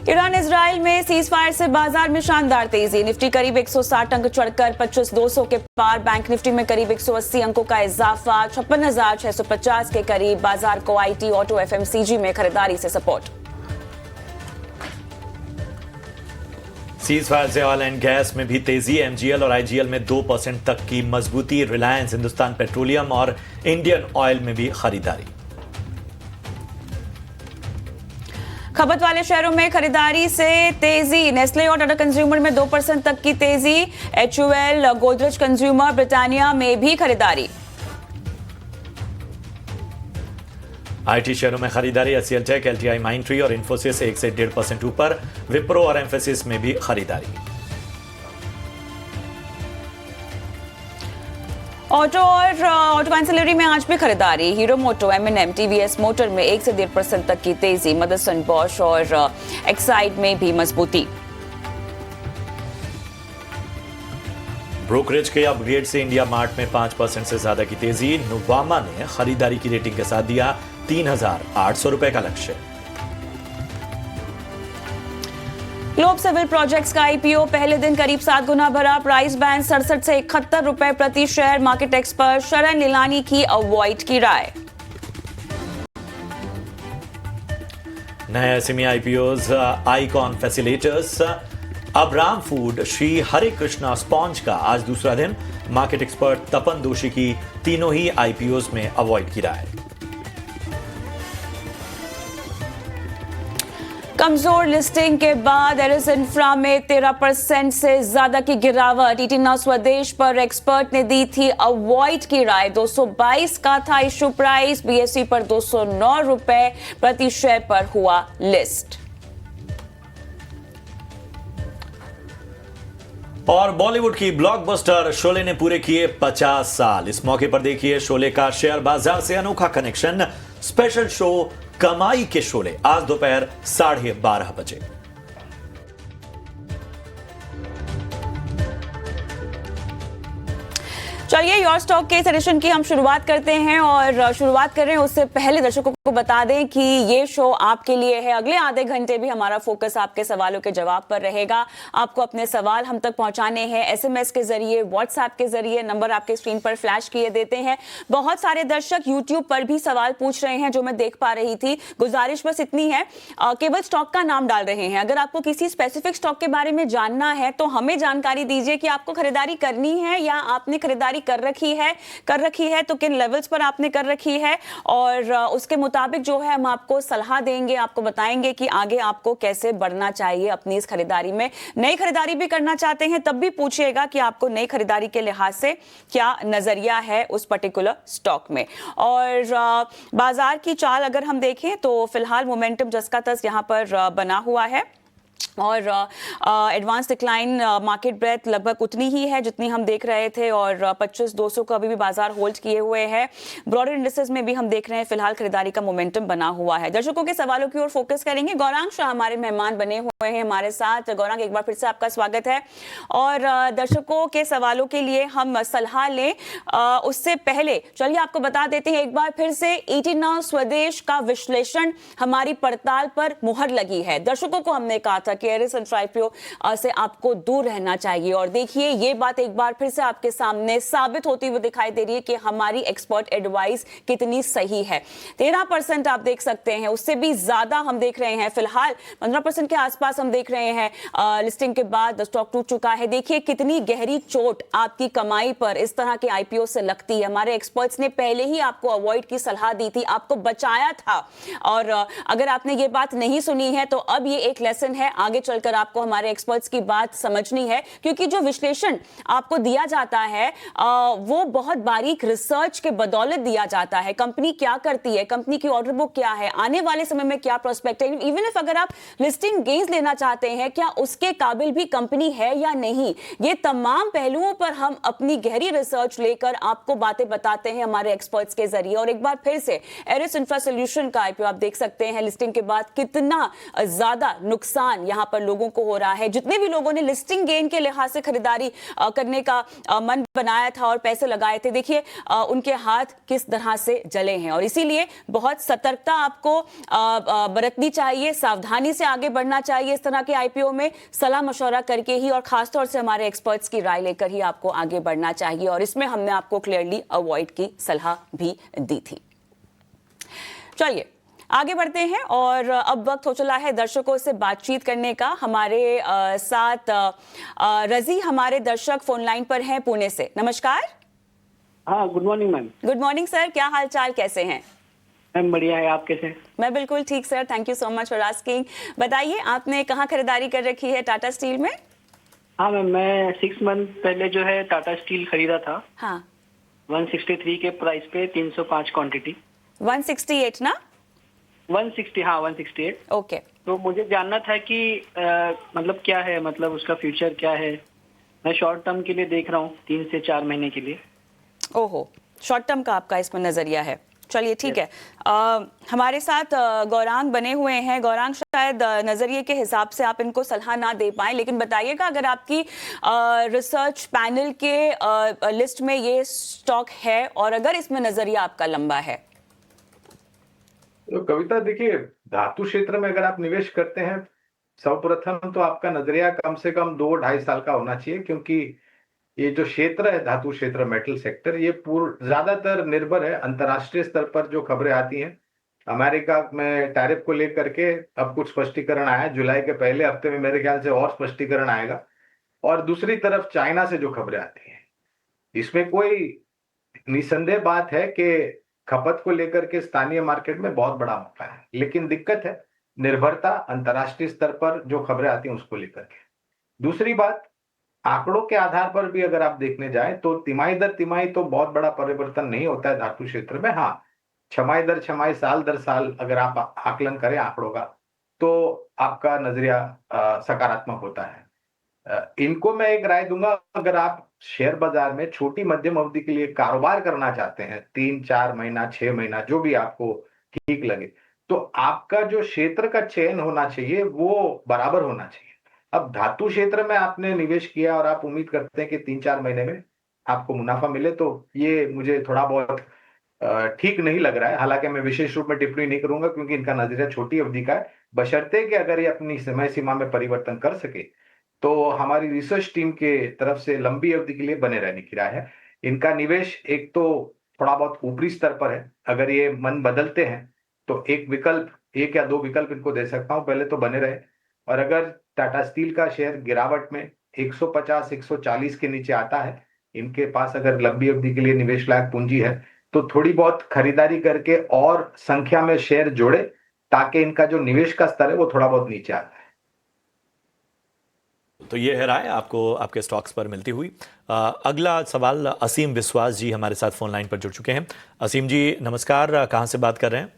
ईरान इजराइल में सीज फायर से बाजार में शानदार तेजी, निफ्टी करीब 160 अंक चढ़कर 25,200 के पार, बैंक निफ्टी में करीब 180 अंकों का इजाफा, 56,650 के करीब। बाजार को आईटी, ऑटो, एफएमसीजी में खरीदारी से सपोर्ट। सीज फायर से ऑयल एंड गैस में भी तेजी, एमजीएल और आईजीएल में 2% तक की मजबूती। रिलायंस, हिंदुस्तान पेट्रोलियम और इंडियन ऑयल में भी खरीदारी। खपत वाले शहरों में खरीदारी से तेजी, नेस्ले और टाटा कंज्यूमर में 2% तक की तेजी। एचयूएल, गोदरेज कंज्यूमर, ब्रिटानिया में भी खरीदारी। आईटी शेयरों में खरीदारी, एचसीएल टेक, एलटीआई माइंट्री और इन्फोसिस 1 से 1.5% ऊपर। विप्रो और एम्फेसिस में भी खरीदारी। ऑटो और ऑटो एंसिलरी में आज भी खरीदारी। हीरो मोटो, एमएनएम, टीवीएस मोटर में 1 से 1.5% तक की तेजी। मदरसन, बॉश और एक्साइड में भी मजबूती। ब्रोकरेज के अपग्रेड से इंडिया मार्ट में 5% से ज्यादा की तेजी। नुवामा ने खरीदारी की रेटिंग के साथ दिया 3,800 रुपए का लक्ष्य। ग्लोब सिविल प्रोजेक्ट्स का आईपीओ पहले दिन करीब 7 गुना भरा, प्राइस बैंड 67 से 71 रुपए प्रति शेयर। मार्केट एक्सपर्ट शरण लीलानी की अवॉइड की राय। नए SME IPOs, icon facilitators, Abram food, Shri Hare Krishna sponge का आज दूसरा दिन। मार्केट एक्सपर्ट तपन दोषी की तीनों ही आईपीओज में अवॉइड की राय। कमजोर लिस्टिंग के बाद एरिस इंफ्रा में 13% से ज्यादा की गिरावट। ईटी नाउ स्वदेश पर एक्सपर्ट ने दी थी अवॉइड की राय। 222 का था इशू प्राइस, बीएसई पर 209 रुपए प्रति शेयर पर हुआ लिस्ट। और बॉलीवुड की ब्लॉकबस्टर शोले ने पूरे किए 50 साल। इस मौके पर देखिए शोले का शेयर बाजार से अनोखा कनेक्शन। स्पेशल शो कमाई के शोले आज दोपहर 12:30 बजे। चलिए योर स्टॉक के इस एडिशन की हम शुरुआत करते हैं, और शुरुआत कर रहे हैं उससे पहले दर्शकों को बता दें कि ये शो आपके लिए है। अगले आधे घंटे भी हमारा फोकस आपके सवालों के जवाब पर रहेगा। आपको अपने सवाल हम तक पहुंचाने हैं एसएमएस के जरिए, व्हाट्सएप के जरिए। नंबर आपके स्क्रीन पर फ्लैश किए देते हैं। बहुत सारे दर्शक यूट्यूब पर भी सवाल पूछ रहे हैं, जो मैं देख पा रही थी। गुजारिश बस इतनी है, केवल स्टॉक का नाम डाल रहे हैं। अगर आपको किसी स्पेसिफिक स्टॉक के बारे में जानना है तो हमें जानकारी दीजिए कि आपको खरीदारी करनी है या आपने खरीदारी कर रखी है तो किन लेवल्स पर आपने कर रखी है, और उसके मुताबिक जो है हम आपको सलाह देंगे, आपको बताएंगे कि आगे आपको कैसे बढ़ना चाहिए अपनी इस खरीदारी में। नई खरीदारी भी करना चाहते हैं तब भी पूछिएगा कि आपको नई खरीदारी के लिहाज से क्या नजरिया है उस पर्टिकुलर स्टॉक में। और बाजार की चाल अगर हम देखें तो फिलहाल मोमेंटम जस का तस यहां पर बना हुआ है, और एडवांस डिक्लाइन मार्केट ब्रेथ लगभग उतनी ही है जितनी हम देख रहे थे, और 25,200 को अभी भी बाजार होल्ड किए हुए हैं। ब्रॉडर इंडिसेस में भी हम देख रहे हैं फिलहाल खरीदारी का मोमेंटम बना हुआ है। दर्शकों के सवालों की ओर फोकस करेंगे। गौरांग शाह हमारे मेहमान बने हुए हैं हमारे साथ। गौरांग, एक बार फिर से आपका स्वागत है और दर्शकों के सवालों के लिए हम सलाह लें उससे पहले चलिए आपको बता देते हैं एक बार फिर से 18 नाउ स्वदेश का विश्लेषण हमारी पड़ताल पर मुहर लगी है। दर्शकों को हमने कहा था कि एरिस इंफ्रा IPO से आपको दूर रहना चाहिए और देखिए ये बात एक बार फिर से आपके सामने साबित होती हुई दिखाई दे रही है कि हमारी एक्सपर्ट एडवाइस कितनी सही है। 13% आप देख सकते हैं, उससे भी ज्यादा हम देख रहे हैं। फिलहाल 15% के आसपास हम देख रहे हैं लिस्टिंग के बाद स्टॉक टूट चुका है। देखिए कितनी गहरी चोट आपकी कमाई पर इस तरह के IPO से लगती है। हमारे एक्सपर्ट्स ने पहले ही आपको अवॉइड की सलाह दी थी, आपको बचाया था और अगर आपने ये बात नहीं सुनी है तो अब ये एक लेसन है, आगे चलकर आपको हमारे एक्सपर्ट्स की बात समझनी है क्योंकि जो विश्लेषण आपको दिया जाता है वो बहुत बारीक रिसर्च के बदौलत दिया जाता है। कंपनी क्या करती है, कंपनी की ऑर्डर बुक क्या है, आने वाले समय में क्या प्रोस्पेक्ट है, इवन इफ अगर आप लिस्टिंग गेन्स लेना चाहते हैं क्या उसके काबिल भी कंपनी है या नहीं, ये तमाम पहलुओं पर हम अपनी गहरी रिसर्च लेकर आपको बातें बताते हैं हमारे एक्सपर्ट्स के जरिए। और एक बार फिर से एरिस इंफ्रा सॉल्यूशन का IPO आप देख सकते हैं लिस्टिंग के बाद कितना ज्यादा नुकसान यहां पर लोगों को हो रहा है। जितने भी लोगों ने लिस्टिंग गेन के लिहाज से खरीदारी करने का मन बनाया था और पैसे लगाए थे, देखिए उनके हाथ किस तरह से जले हैं और इसीलिए बहुत सतर्कता आपको बरतनी चाहिए, सावधानी से आगे बढ़ना चाहिए। इस तरह के IPO में सलाह मशवरा करके ही और खासतौर से हमारे एक्सपर्ट्स की राय लेकर ही आपको आगे बढ़ना चाहिए और इसमें हमने आपको क्लियरली अवॉइड की सलाह भी दी थी। चलिए आगे बढ़ते हैं और अब वक्त हो चला है दर्शकों से बातचीत करने का। हमारे साथ रजी हमारे दर्शक फोन लाइन पर हैं पुणे से। नमस्कार। हाँ, good morning ma'am. Good morning sir, क्या हाल चाल, कैसे हैं? मैम बढ़िया है, आप कैसे? मैं बिल्कुल ठीक sir, thank you so much for asking. बताइए आपने कहाँ खरीदारी कर रखी है टाटा स्टील में? हाँ मैम, मैं 6 मंथ पहले जो है टाटा स्टील खरीदा था। हाँ 163 के प्राइस पे 305 क्वांटिटी। 168 ना? 160, हाँ 168। ओके तो मुझे जानना था कि मतलब क्या है, मतलब उसका फ्यूचर क्या है। मैं शॉर्ट टर्म के लिए देख रहा हूँ, 3 से 4 महीने के लिए। ओहो, शॉर्ट टर्म का आपका इसमें नजरिया है। चलिए ठीक है। हमारे साथ गौरांग बने हुए हैं। गौरांग शायद नजरिए के हिसाब से आप इनको सलाह ना दे पाए, लेकिन बताइएगा अगर आपकी रिसर्च पैनल के लिस्ट में ये स्टॉक है और अगर इसमें नजरिया आपका लंबा है। तो कविता देखिए, धातु क्षेत्र में अगर आप निवेश करते हैं, सर्वप्रथम तो आपका नजरिया कम से कम 2-2.5 साल का होना चाहिए, क्योंकि ये जो क्षेत्र है धातु क्षेत्र, मेटल सेक्टर, ये ज्यादातर निर्भर है अंतर्राष्ट्रीय स्तर पर जो खबरें आती हैं। अमेरिका में टैरिफ को लेकर के अब कुछ स्पष्टीकरण आया, जुलाई के पहले हफ्ते में मेरे ख्याल से और स्पष्टीकरण आएगा। और दूसरी तरफ चाइना से जो खबरें आती हैं, इसमें कोई निसंदेह बात है कि खपत को लेकर के स्थानीय मार्केट में बहुत बड़ा मौका है, लेकिन दिक्कत है निर्भरता अंतर्राष्ट्रीय स्तर पर जो खबरें आती हैं उसको लेकर के। दूसरी बात, आंकड़ों के आधार पर भी अगर आप देखने जाएं तो तिमाही दर तिमाही तो बहुत बड़ा परिवर्तन नहीं होता है धातु क्षेत्र में। हाँ, छमाही दर छमाही, साल दर साल अगर आप आकलन करें आंकड़ों का तो आपका नजरिया सकारात्मक होता है। इनको मैं एक राय दूंगा, अगर आप शेयर बाजार में छोटी मध्यम अवधि के लिए कारोबार करना चाहते हैं, 3-4 महीना 6 महीना जो भी आपको ठीक लगे, तो आपका जो क्षेत्र का चयन होना चाहिए वो बराबर होना चाहिए। अब धातु क्षेत्र में आपने निवेश किया और आप उम्मीद करते हैं कि 3-4 महीने में आपको मुनाफा मिले, तो ये मुझे थोड़ा बहुत ठीक नहीं लग रहा है। हालांकि मैं विशेष रूप में टिप्पणी नहीं करूंगा क्योंकि इनका नजरिया छोटी अवधि का है, बशर्ते कि अगर ये अपनी समय सीमा में परिवर्तन कर सके तो हमारी रिसर्च टीम के तरफ से लंबी अवधि के लिए बने रहने की राय है। इनका निवेश एक तो थोड़ा बहुत ऊपरी स्तर पर है, अगर ये मन बदलते हैं तो एक या दो विकल्प इनको दे सकता हूं, पहले तो बने रहे। और अगर टाटा स्टील का शेयर गिरावट में 150-140 के नीचे आता है, इनके पास अगर लंबी अवधि के लिए निवेश लायक पूंजी है, तो थोड़ी बहुत खरीदारी करके और संख्या में शेयर जोड़े ताकि इनका जो निवेश का स्तर है वो थोड़ा बहुत नीचे आता है। तो ये है राय आपको आपके स्टॉक्स पर मिलती हुई। अगला सवाल असीम विश्वास जी हमारे साथ फोन लाइन पर जुड़ चुके हैं। असीम जी नमस्कार, कहाँ से बात कर रहे हैं?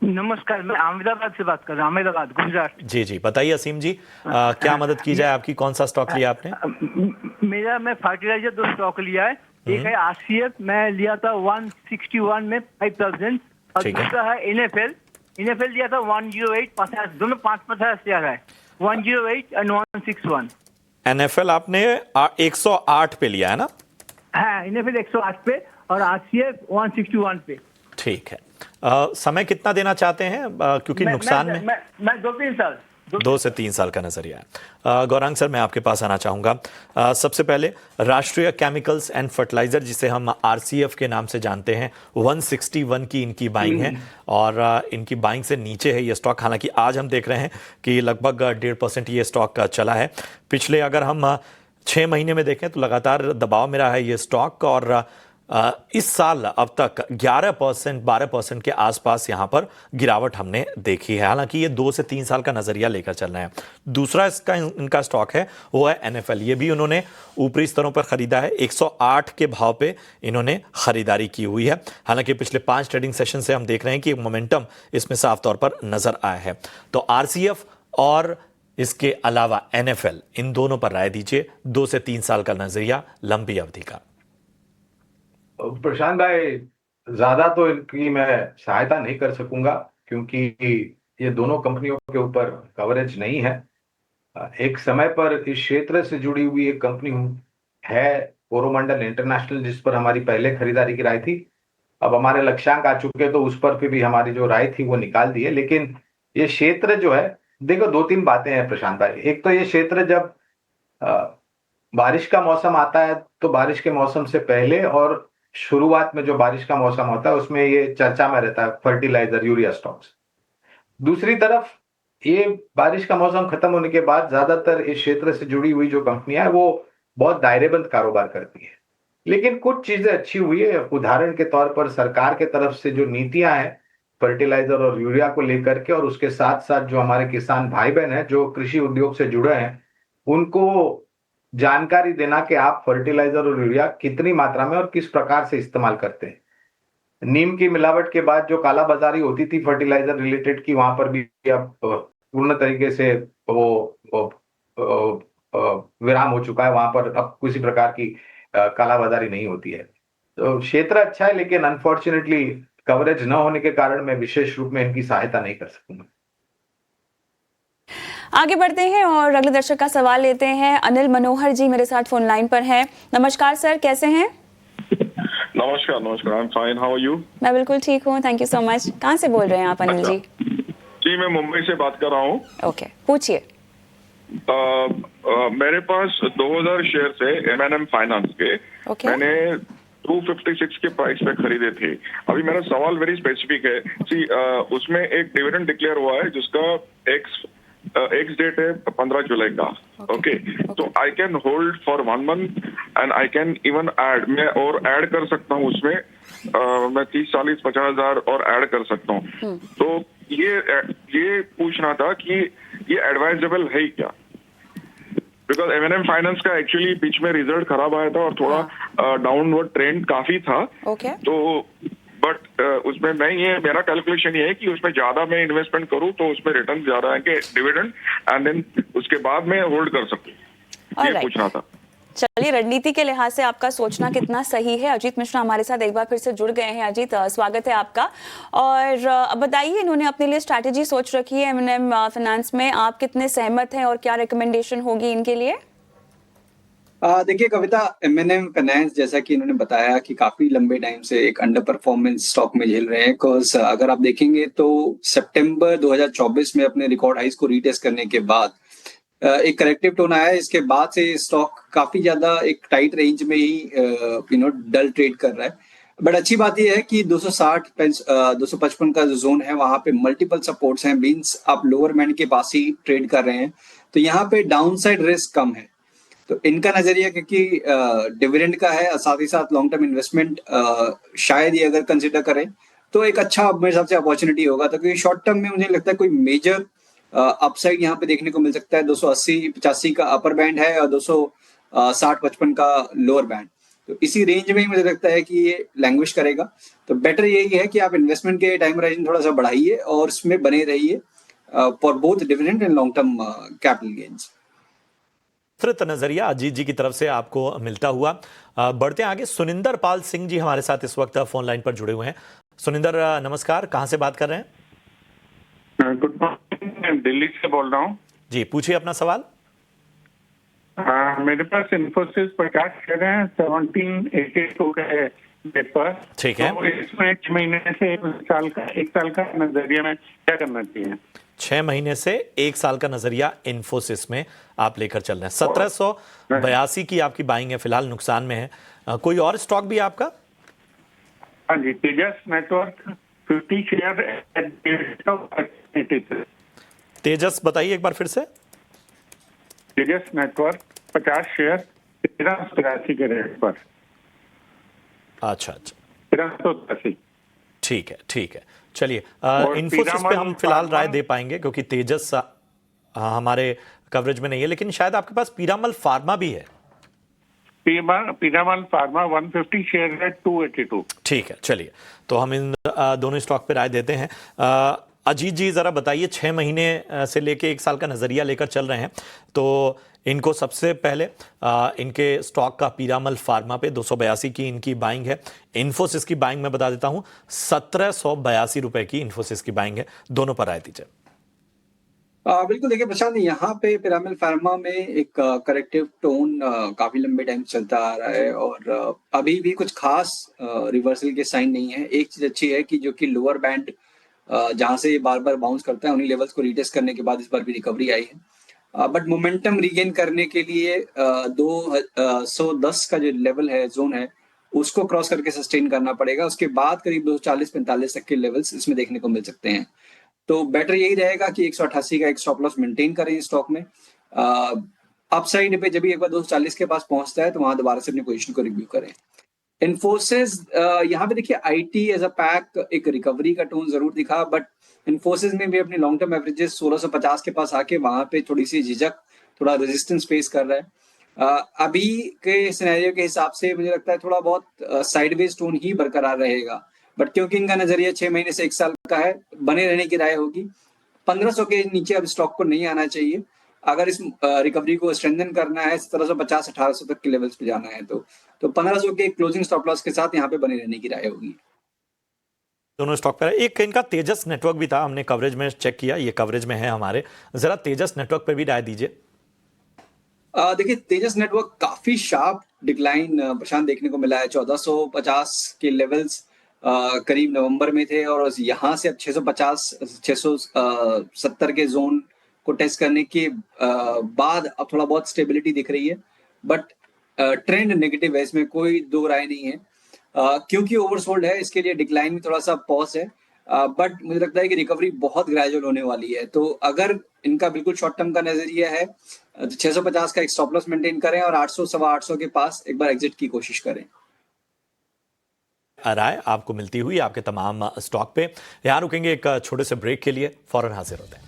नमस्कार, मैं अहमदाबाद से बात कर रहा हूँ, अहमदाबाद गुजरात। जी जी, बताइए असीम जी, क्या मदद की जाए आपकी? कौन सा स्टॉक लिया आपने? मैं फर्टिलाइजर 2 स्टॉक लिया है। एक है RCF, मैं लिया था 161 में 5000, और दूसरा है NFL लिया था 108, 50, दोनों 5-50 शेयर है। 108 and 161। NFL आपने 108 पे लिया है ना? हाँ, NFL 108 पे और RCF 161 पे। ठीक है। समय कितना देना चाहते हैं, क्योंकि नुकसान में मैं 2-3 साल 2 से 3 साल का नजरिया है। गौरांग सर, मैं आपके पास आना चाहूँगा। सबसे पहले राष्ट्रीय केमिकल्स एंड फर्टिलाइजर, जिसे हम RCF के नाम से जानते हैं, 161 की इनकी बाइंग है और इनकी बाइंग से नीचे है ये स्टॉक। हालांकि आज हम देख रहे हैं कि लगभग 1.5% ये स्टॉक चला है। पिछले अगर हम 6 महीने में देखें तो लगातार दबाव में रहा है ये स्टॉक और इस साल अब तक 11% 12% के आसपास यहां पर गिरावट हमने देखी है। हालांकि ये 2 से 3 साल का नजरिया लेकर चल रहे हैं। दूसरा इनका स्टॉक है वो है NFL। ये भी उन्होंने ऊपरी स्तरों पर खरीदा है, 108 के भाव पे इन्होंने खरीदारी की हुई है। हालांकि पिछले 5 ट्रेडिंग सेशन से हम देख रहे हैं कि मोमेंटम इसमें साफ तौर पर नजर आया है। तो RCF और इसके अलावा NFL, इन दोनों पर राय दीजिए। 2 से 3 साल का नजरिया, लंबी अवधि का। प्रशांत भाई, ज्यादा तो इनकी मैं सहायता नहीं कर सकूंगा क्योंकि ये दोनों कंपनियों के ऊपर कवरेज नहीं है। एक समय पर इस क्षेत्र से जुड़ी हुई एक कंपनी है कोरोमंडल इंटरनेशनल, जिस पर हमारी पहले खरीदारी की राय थी। अब हमारे लक्ष्यांक आ चुके तो उस पर भी हमारी जो राय थी वो निकाल दी है। लेकिन ये क्षेत्र जो है, देखो 2-3 बातें हैं प्रशांत भाई। एक तो ये क्षेत्र जब बारिश का मौसम आता है तो बारिश के मौसम से पहले और शुरुआत में जो बारिश का मौसम होता है उसमें ये चर्चा में रहता है, फर्टिलाइजर, यूरिया स्टॉक्स। दूसरी तरफ ये बारिश का मौसम खत्म होने के बाद ज्यादातर इस क्षेत्र से जुड़ी हुई जो कंपनियां हैं वो बहुत दायरेबंद कारोबार करती है। लेकिन कुछ चीजें अच्छी हुई है। उदाहरण के तौर पर सरकार के तरफ से जो नीतियां हैं फर्टिलाइजर और यूरिया को लेकर के, और उसके साथ साथ जो हमारे किसान भाई बहन हैं जो कृषि उद्योग से जुड़े हैं, उनको जानकारी देना कि आप फर्टिलाइजर और यूरिया कितनी मात्रा में और किस प्रकार से इस्तेमाल करते हैं। नीम की मिलावट के बाद जो कालाबाजारी होती थी फर्टिलाइजर रिलेटेड की, वहां पर भी अब पूर्ण तरीके से वो विराम हो चुका है। वहां पर अब किसी प्रकार की कालाबाजारी नहीं होती है। तो क्षेत्र अच्छा है, लेकिन अनफॉर्चुनेटली कवरेज न होने के कारण मैं विशेष रूप में इनकी सहायता नहीं कर सकूंगा। आगे बढ़ते हैं और अगले दर्शक का सवाल लेते हैं। अनिल मनोहर जी मेरे साथ फोन लाइन पर हैं। नमस्कार सर, कैसे हैं? नमस्कार नमस्कार, I am fine, how are you? मैं बिल्कुल ठीक हूँ, थैंक यू सो मच। कहाँ से बोल रहे हैं आप अनिल जी? जी मैं मुंबई से बात कर रहा हूँ। ओके, पूछिए। मेरे पास 2000 शेयर है M&M फाइनेंस के। मैंने 256 के प्राइस पे खरीदे थे। अभी मेरा सवाल वेरी स्पेसिफिक है। उसमें एक डिविडेंड डिक्लेयर हुआ है जिसका एक्स डेट है 15 जुलाई का। ओके, तो I can hold for 1 month and I can even add, मैं और ऐड कर सकता हूँ उसमें। मैं 30, 40, 50 हजार और ऐड कर सकता हूँ। तो ये पूछना था कि ये एडवाइजेबल है क्या? बिकॉज M&M फाइनेंस का एक्चुअली बीच में रिजल्ट खराब आया था और थोड़ा डाउनवर्ड ट्रेंड काफी था। तो बट उसमें मेरा कैलकुलेशन ये है कि उसमें ज्यादा मैं इन्वेस्टमेंट करूं तो उसमें रिटर्न ज्यादा है कि डिविडेंड, एंड देन उसके बाद मैं होल्ड कर सकूं। ये पूछना था। चलिए, रणनीति के लिहाज से आपका सोचना कितना सही है। अजीत मिश्रा हमारे साथ एक बार फिर से जुड़ गए हैं। अजीत, स्वागत है आपका। और अब बताइए, इन्होंने अपने लिए स्ट्रैटेजी सोच रखी है M&M फाइनेंस में, आप कितने सहमत हैं और क्या रिकमेंडेशन होगी इनके लिए? देखिए कविता, M&M फाइनेंस जैसा कि इन्होंने बताया कि काफी लंबे टाइम से एक अंडर परफॉर्मेंस स्टॉक में झेल रहे हैं। बिकॉज अगर आप देखेंगे तो सितंबर 2024 में अपने रिकॉर्ड हाइस को रीटेस्ट करने के बाद एक करेक्टिव टोन आया। इसके बाद से स्टॉक काफी ज्यादा एक टाइट रेंज में ही डल ट्रेड कर रहा है। बट अच्छी बात यह है कि 255 का जो जोन है वहां पे मल्टीपल सपोर्ट्स हैं। मींस आप लोअर बैंड के पास ही ट्रेड कर रहे हैं, तो यहाँ पे डाउनसाइड रिस्क कम है। तो इनका नजरिया क्योंकि डिविडेंड का है, साथ ही साथ लॉन्ग टर्म इन्वेस्टमेंट शायद ये अगर कंसिडर करें तो एक अच्छा मेरे हिसाब से अपॉर्चुनिटी होगा। तो क्योंकि शॉर्ट टर्म में मुझे लगता है कोई मेजर अपसाइड यहाँ पे देखने को मिल सकता है। 280-85 का अपर बैंड है और 260-55 का लोअर बैंड। तो इसी रेंज में ही मुझे लगता है कि ये लैंग्वेज करेगा। तो बेटर यही है कि आप इन्वेस्टमेंट के टाइम होराइजन थोड़ा सा बढ़ाइए और उसमें बने रहिए for both dividend and long term capital gains. नजरिया अजीत जी की तरफ से आपको मिलता हुआ। बढ़ते आगे, सुनिंदर पाल सिंह जी हमारे साथ इस वक्त फोन लाइन पर जुड़े हुए हैं। सुनिंदर नमस्कार, कहां से बात कर रहे हैं? गुड मॉर्निंग, मैं दिल्ली से बोल रहा हूँ। जी पूछिए अपना सवाल। मेरे पास इन्फोसिस 50 शेयर हैं, 1782 के डेट पर। ठीक है। तो इसमें 6 महीने से 1 साल का नजरिया में क्या करना चाहिए? 6 महीने से 1 साल का नजरिया इन्फोसिस में आप लेकर चल रहे हैं। 1782 की आपकी बाइंग है, फिलहाल नुकसान में है। कोई और स्टॉक भी है आपका? हाँ जी, तेजस नेटवर्क 50 शेयर एट। तेजस बताइए एक बार फिर से। तेजस नेटवर्क 50 शेयर 1383 के रेट पर। अच्छा 1383। ठीक है चलिए, और इन्फोसिस पे हम फिलहाल राय दे पाएंगे क्योंकि तेजस हमारे कवरेज में नहीं है, लेकिन शायद आपके पास पीरामल फार्मा भी है। पीरामल फार्मा 150 शेयर है 282। ठीक है चलिए, तो हम इन दोनों स्टॉक पे राय देते हैं। अजीत जी जरा बताइए, 6 महीने से लेके 1 साल का नजरिया लेकर चल रहे हैं, तो इनको सबसे पहले इनके स्टॉक का पीरामल फार्मा पे 282 की इनकी बाइंग है। इन्फोसिस की बाइंग मैं बता देता हूं 1782 रुपए की इन्फोसिस की बाइंग है। दोनों पर राय दीजिए। बिल्कुल, देखिए प्रशांत, यहाँ पे पिरामिल फार्मा में एक करेक्टिव टोन काफी लंबे टाइम चलता आ रहा है और अभी भी कुछ खास रिवर्सल के साइन नहीं है। एक चीज अच्छी है कि जो कि लोअर बैंड जहां से ये बार बार बाउंस करता है, उन्हीं लेवल्स को रीटेस्ट करने के बाद इस बार भी रिकवरी आई है। बट मोमेंटम रीगेन करने के लिए 210 का जो लेवल है, जोन है, उसको क्रॉस करके सस्टेन करना पड़ेगा। उसके बाद करीब 240-45 तक के लेवल्स इसमें देखने को मिल सकते हैं। तो बेटर यही रहेगा कि 188 का एक स्टॉप लॉस मेंटेन करें इस स्टॉक में। अपसाइड पे जब भी एक बार 240 के पास पहुंचता है तो वहां दोबारा से अपनी पोजीशन को रिव्यू करें। इन्फोसिस, यहाँ पे देखिए आईटी एज अ पैक एक रिकवरी का टोन जरूर दिखा, बट इन्फोसिस में भी अपनी लॉन्ग टर्म एवरेजेस 1650 के पास आके वहां पे थोड़ी सी झिझक, थोड़ा रेजिस्टेंस फेस कर रहा है। अभी के सिनेरियो के हिसाब से मुझे लगता है थोड़ा बहुत साइडवेज टोन ही बरकरार रहेगा, बट क्योंकि इनका नजरिया 6 महीने से 1 साल का है, बने रहने की राय होगी। 1500 के नीचे अब स्टॉक को नहीं आना चाहिए। अगर इस रिकवरी को स्ट्रेंथन करना है, 1750-1800 तक के लेवल्स पे जाना है, तो 1500 के क्लोजिंग स्टॉप लॉस के साथ यहाँ पे बने रहने की राय होगी। दोनों स्टॉक पर एक इनका तेजस नेटवर्क भी था, हमने कवरेज में चेक किया, ये कवरेज में है हमारे। जरा तेजस नेटवर्क पर भी राय दीजिए। देखिए तेजस नेटवर्क काफी शार्प डिक्लाइन प्रशांत देखने को मिला है। 1450 के लेवल्स करीब नवंबर में थे और यहाँ से अब 650-670 के जोन को टेस्ट करने के बाद अब थोड़ा बहुत स्टेबिलिटी दिख रही है, बट ट्रेंड नेगेटिव है, इसमें कोई दो राय नहीं है। क्योंकि ओवरसोल्ड है, इसके लिए डिक्लाइन में थोड़ा सा पॉज है, बट मुझे लगता है कि रिकवरी बहुत ग्रेजुअल होने वाली है। तो अगर इनका बिल्कुल शॉर्ट टर्म का नजरिया है तो 650 का एक स्टॉप लॉस मेंटेन करें और 800 सवा 800 के पास एक बार एग्जिट की कोशिश करें। राय आपको मिलती हुई आपके तमाम स्टॉक पे। यहां रुकेंगे एक छोटे से ब्रेक के लिए, फौरन हाजिर होते हैं।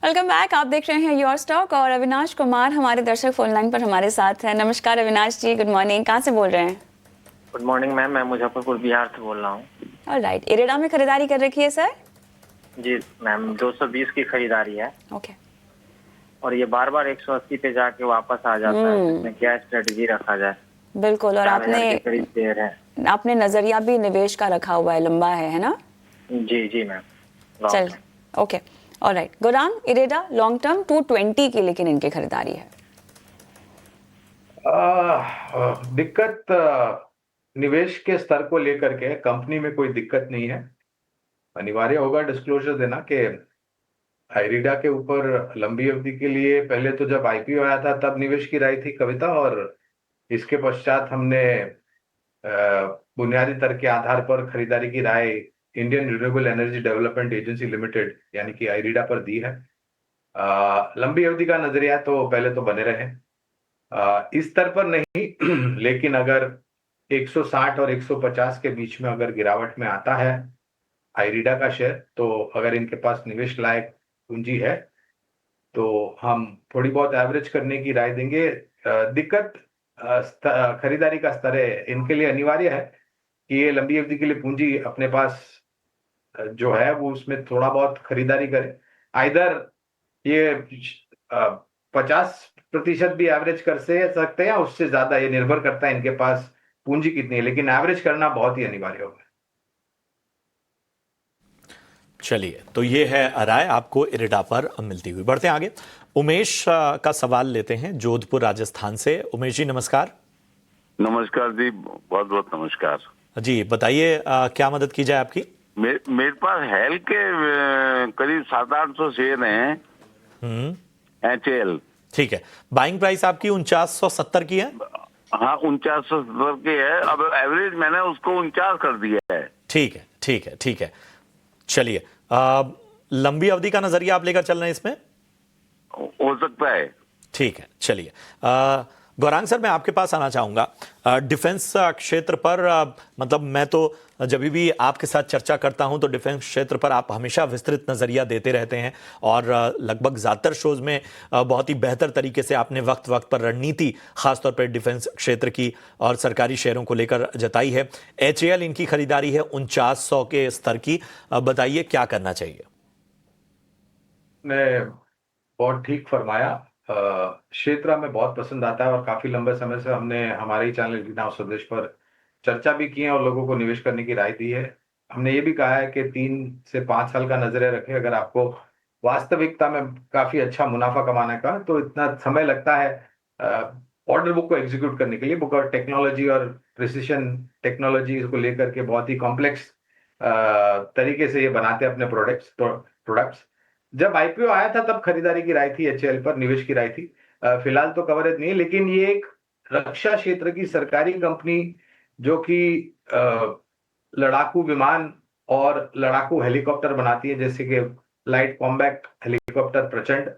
वेलकम बैक, आप देख रहे हैं योर स्टॉक और अविनाश कुमार हमारे दर्शक फोन लाइन पर हमारे साथ हैं। नमस्कार अविनाश जी, गुड मॉर्निंग। कहाँ से बोल रहे हैं? गुड मॉर्निंग मैम, मैं मुजफ्फरपुर बिहार से बोल रहा हूँ। ऑलराइट, इरेडा में खरीदारी कर रखी है सर? जी मैम, 220 की खरीदारी है। ओके। और ये बार बार 180 पे जाके वापस आ जाता है, इसमें क्या स्ट्रेटेजी रखा जाए? बिल्कुल, और आपने नजरिया भी निवेश का रखा हुआ है, लंबा है ना? जी मैम। चल ओके, ऑलराइट। गोदाम इरेडा लॉन्ग टर्म 220 की लेकिन इनकी खरीदारी है। दिक्कत निवेश के स्तर को लेकर के कंपनी में कोई दिक्कत नहीं है। अनिवार्य होगा डिस्क्लोजर देना कि आइरिडा के ऊपर लंबी अवधि के लिए पहले तो जब आईपीओ आया था तब निवेश की राय थी कविता, और इसके पश्चात हमने बुनियादी तर्क के आधार पर खरीदारी की राय Indian renewable energy development agency limited यानी कि आइरिडा पर दी है। लंबी अवधि का नजरिया तो पहले तो बने रहे, इस स्तर पर नहीं लेकिन अगर 160 और 150 के बीच में अगर गिरावट में आता है आइरिडा का शेयर, तो अगर इनके पास निवेश लायक पूंजी है तो हम थोड़ी बहुत एवरेज करने की राय देंगे। दिक्कत खरीदारी का स्तर है, इनके लिए अनिवार्य है कि ये लंबी अवधि के लिए पूंजी अपने पास जो है वो उसमें थोड़ा बहुत खरीदारी करें। आइदर ये 50% भी एवरेज कर सकते हैं या उससे ज्यादा, ये निर्भर करता है इनके पास पूंजी कितनी है, लेकिन एवरेज करना बहुत ही अनिवार्य होगा। चलिए, तो ये है राय आपको इरिडा पर मिलती हुई। बढ़ते हैं आगे, उमेश का सवाल लेते हैं जोधपुर राजस्थान से। उमेश जी नमस्कार। नमस्कार जी, बहुत बहुत नमस्कार जी, बताइए क्या मदद की जाए आपकी? मेरे पास हेल के करीब 700-800 शेयर हैं, HAL। ठीक है, बाइंग प्राइस आपकी 4970 की है? हाँ, 4970 की है। अब एवरेज मैंने उसको 49 कर दिया है। ठीक है, ठीक है, ठीक है। चलिए, लंबी अवधि का नजरिया आप लेकर चल रहे हैं इसमें? हो सकता है। ठीक है, चलिए। गौरांग सर, मैं आपके पास आना चाहूंगा डिफेंस क्षेत्र पर। मतलब मैं तो जब भी आपके साथ चर्चा करता हूं तो डिफेंस क्षेत्र पर आप हमेशा विस्तृत नजरिया देते रहते हैं और लगभग ज्यादातर शोज में बहुत ही बेहतर तरीके से आपने वक्त वक्त पर रणनीति खासतौर पर डिफेंस क्षेत्र की और सरकारी शेयरों को लेकर जताई है। HAL इनकी खरीदारी है 4900 के स्तर की, बताइए क्या करना चाहिए? ने बहुत ठीक फरमाया। क्षेत्र हमें बहुत पसंद आता है और काफी लंबे समय से हमने हमारे ही चैनल ग्रीन हाउस स्वदेश पर चर्चा भी की है और लोगों को निवेश करने की राय दी है। हमने ये भी कहा है कि 3 से 5 साल का नजरिया रखें। अगर आपको वास्तविकता में काफी अच्छा मुनाफा कमाने का, तो इतना समय लगता है ऑर्डर बुक को एग्जीक्यूट करने के लिए। बुक और टेक्नोलॉजी और प्रिसिशन टेक्नोलॉजी को लेकर के बहुत ही कॉम्प्लेक्स तरीके से ये बनाते हैं अपने प्रोडक्ट्स। जब IPO आया था तब खरीदारी की राय थी, HAL पर निवेश की राय थी। फिलहाल तो कवरेज नहीं, लेकिन ये एक रक्षा क्षेत्र की सरकारी कंपनी जो कि लड़ाकू विमान और लड़ाकू हेलीकॉप्टर बनाती है, जैसे कि लाइट कॉम्बैक्ट हेलीकॉप्टर प्रचंड,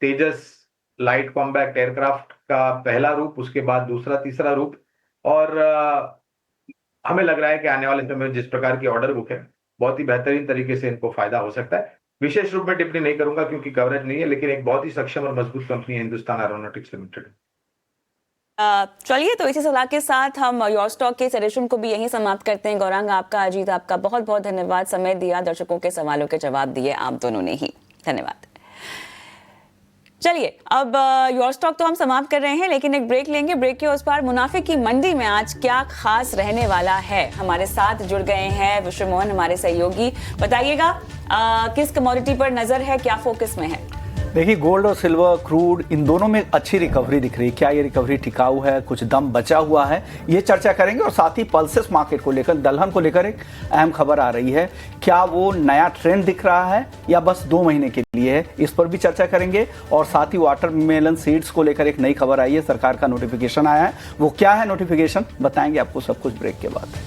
तेजस लाइट कॉम्बैक्ट एयरक्राफ्ट का पहला रूप, उसके बाद दूसरा तीसरा रूप। और हमें लग रहा है कि आने वाले समय में जिस प्रकार की ऑर्डर बुक है, बहुत ही बेहतरीन तरीके से इनको फायदा हो सकता है। विशेष रूप में टिप्पणी नहीं करूंगा क्योंकि कवरेज नहीं है, लेकिन एक बहुत ही सक्षम और मजबूत कंपनी है हिंदुस्तान एरोनॉटिक्स लिमिटेड। चलिए, तो इसी सलाह के साथ हम योर स्टॉक के सजेशन को भी यहीं समाप्त करते हैं। गौरांग आपका, अजीत आपका बहुत बहुत धन्यवाद, समय दिया, दर्शकों के सवालों के जवाब दिए आप दोनों ने ही, धन्यवाद। चलिए, अब योर स्टॉक तो हम समाप्त कर रहे हैं, लेकिन एक ब्रेक लेंगे। ब्रेक के उस पार मुनाफे की मंडी में आज क्या खास रहने वाला है, हमारे साथ जुड़ गए हैं विश्व मोहन, हमारे सहयोगी। बताइएगा किस कमोडिटी पर नजर है, क्या फोकस में है? देखिए, गोल्ड और सिल्वर, क्रूड, इन दोनों में अच्छी रिकवरी दिख रही है। क्या ये रिकवरी टिकाऊ है, कुछ दम बचा हुआ है, ये चर्चा करेंगे। और साथ ही पल्सेस मार्केट को लेकर, दलहन को लेकर एक अहम खबर आ रही है। क्या वो नया ट्रेंड दिख रहा है या बस 2 महीने के लिए है, इस पर भी चर्चा करेंगे। और साथ ही वाटरमेलन सीड्स को लेकर एक नई खबर आई है, सरकार का नोटिफिकेशन आया है। वो क्या है नोटिफिकेशन, बताएंगे आपको सब कुछ ब्रेक के बाद।